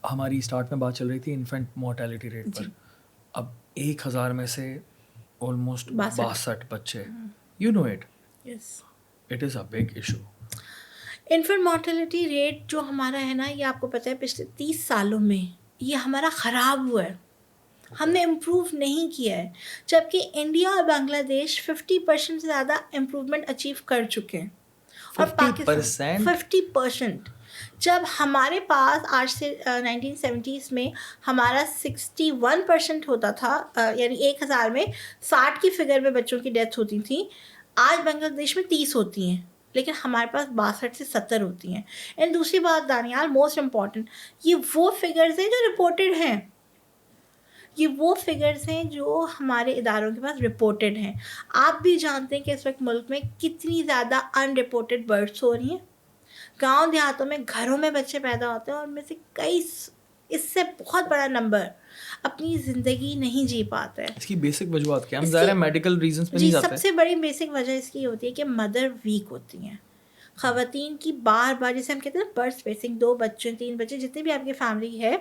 ہماری اسٹارٹ میں بات چل رہی تھی انفینٹ مورٹیلٹی ریٹ پر. اب 1000 میں سے آلموسٹ 62 بچے. You know it is a big issue. Infant mortality rate جو ہمارا ہے نا، یہ آپ کو پتہ ہے پچھلے 30 سالوں میں یہ ہمارا خراب ہوا ہے. ہم نے امپروو نہیں کیا ہے، جبکہ انڈیا اور بنگلہ دیش 50% سے زیادہ امپروومنٹ اچیو کر چکے ہیں. اور پاکستان 50%. جب ہمارے پاس آج سے 1970s میں ہمارا 61% ہوتا تھا، یعنی 1000 میں 60 کی فگر میں بچوں کی ڈیتھ ہوتی تھی. آج بنگلہ دیش میں 30 ہوتی ہیں، لیکن ہمارے پاس 62 سے 70 ہوتی ہیں. اینڈ دوسری بات دانیال، موسٹ امپورٹنٹ، یہ وہ فگرز ہیں جو رپورٹڈ ہیں. یہ وہ فگرز ہیں جو ہمارے اداروں کے پاس رپورٹڈ ہیں. آپ بھی جانتے ہیں کہ اس وقت ملک میں کتنی زیادہ ان رپورٹڈ برتھس ہو رہی ہیں. گاؤں دیہاتوں میں گھروں میں بچے پیدا ہوتے ہیں، اور ان میں سے کئی، اس سے بہت بڑا نمبر اپنی زندگی نہیں جی پاتا ہے. اس کی بیسک وجوہات کیا؟ ہم ظاہر ہے میڈیکل ریزنس پہ نہیں جاتے. سب سے بڑی بیسک وجہ اس کی ہوتی ہے کہ مدر ویک ہوتی ہیں. خواتین کی بار بار، جیسے ہم کہتے ہیں نا برتھ اسپیسنگ، 2 بچے 3 بچے جتنے بھی آپ کی فیملی ہے،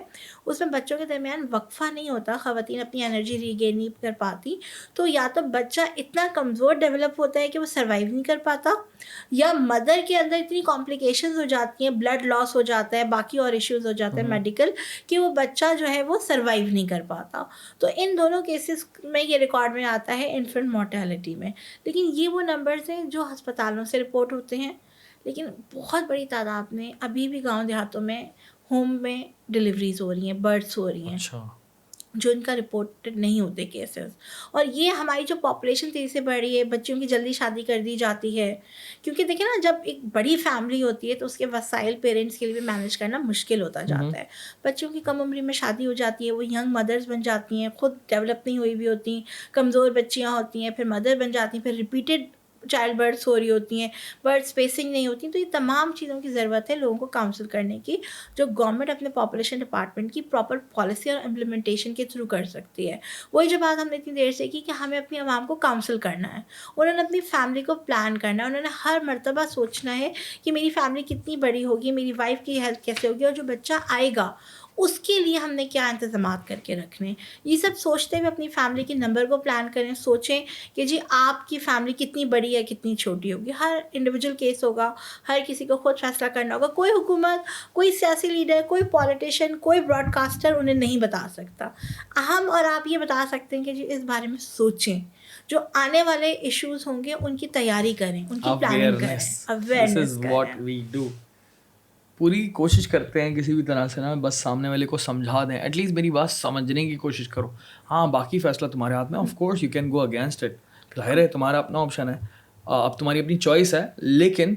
اس میں بچوں کے درمیان وقفہ نہیں ہوتا، خواتین اپنی انرجی ریگین نہیں کر پاتی. تو یا تو بچہ اتنا کمزور ڈیولپ ہوتا ہے کہ وہ سروائیو نہیں کر پاتا، یا مدر کے اندر اتنی کمپلیکیشنز ہو جاتی ہیں، بلڈ لاس ہو جاتا ہے، باقی اور ایشوز ہو جاتے ہیں میڈیکل، کہ وہ بچہ جو ہے وہ سروائیو نہیں کر پاتا. تو ان دونوں کیسز میں یہ ریکارڈ میں آتا ہے انفنٹ مورٹیلٹی میں. لیکن یہ وہ نمبرز ہیں جو ہسپتالوں سے رپورٹ ہوتے ہیں، لیکن بہت بڑی تعداد میں ابھی بھی گاؤں دیہاتوں میں ہوم میں ڈلیوریز ہو رہی ہیں، برتھس ہو رہی ہیں، جو ان کا رپورٹڈ نہیں ہوتے کیسز. اور یہ ہماری جو پاپولیشن تیزی سے بڑھ رہی ہے، بچوں کی جلدی شادی کر دی جاتی ہے، کیونکہ دیکھیں نا، جب ایک بڑی فیملی ہوتی ہے تو اس کے وسائل پیرنٹس کے لیے بھی مینیج کرنا مشکل ہوتا جاتا ہے. بچوں کی کم عمری میں شادی ہو جاتی ہے، وہ ینگ مدرز بن جاتی ہیں، خود ڈیولپ نہیں ہوئی بھی ہوتی، کمزور بچیاں ہوتی ہیں، پھر مدر بن جاتی ہیں، پھر ریپیٹڈ چائلڈ برتھس ہو رہی ہوتی ہیں، برتھ اسپیسنگ نہیں ہوتی. تو یہ تمام چیزوں کی ضرورت ہے لوگوں کو کاؤنسل کرنے کی، جو گورنمنٹ اپنے پاپولیشن ڈپارٹمنٹ کی پراپر پالیسی اور امپلیمنٹیشن کے تھرو کر سکتی ہے. وہی جو بات ہم نے اتنی دیر سے کی کہ ہمیں اپنی عوام کو کاؤنسل کرنا ہے، انہوں نے اپنی فیملی کو پلان کرنا ہے، انہوں نے ہر مرتبہ سوچنا ہے کہ میری فیملی کتنی بڑی ہوگی، میری وائف کی ہیلتھ کیسے ہوگی، اور جو بچہ آئے گا اس کے لیے ہم نے کیا انتظامات کر کے رکھنے. یہ سب سوچتے ہوئے اپنی فیملی کے نمبر کو پلان کریں. سوچیں کہ جی آپ کی فیملی کتنی بڑی ہے، کتنی چھوٹی ہوگی. ہر انڈیویجول کیس ہوگا، ہر کسی کو خود فیصلہ کرنا ہوگا. کوئی حکومت، کوئی سیاسی لیڈر، کوئی پولیٹیشین، کوئی براڈ کاسٹر انہیں نہیں بتا سکتا. ہم اور آپ یہ بتا سکتے ہیں کہ جی اس بارے میں سوچیں، جو آنے والے ایشوز ہوں گے ان کی تیاری کریں، ان کی پلاننگ کریں، اویئرنیس کریں. پوری کوشش کرتے ہیں کسی بھی طرح سے نا، بس سامنے والے کو سمجھا دیں، ایٹ لیسٹ میری بات سمجھنے کی کوشش کرو. ہاں باقی فیصلہ تمہارے ہاتھ میں، of course you can go against it, ظاہر ہے تمہارا اپنا آپشن ہے، اب تمہاری اپنی چوائس ہے. لیکن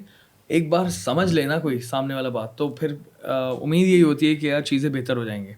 ایک بار سمجھ لینا کوئی سامنے والا بات، تو پھر امید یہی ہوتی ہے کہ یار چیزیں بہتر ہو جائیں گے.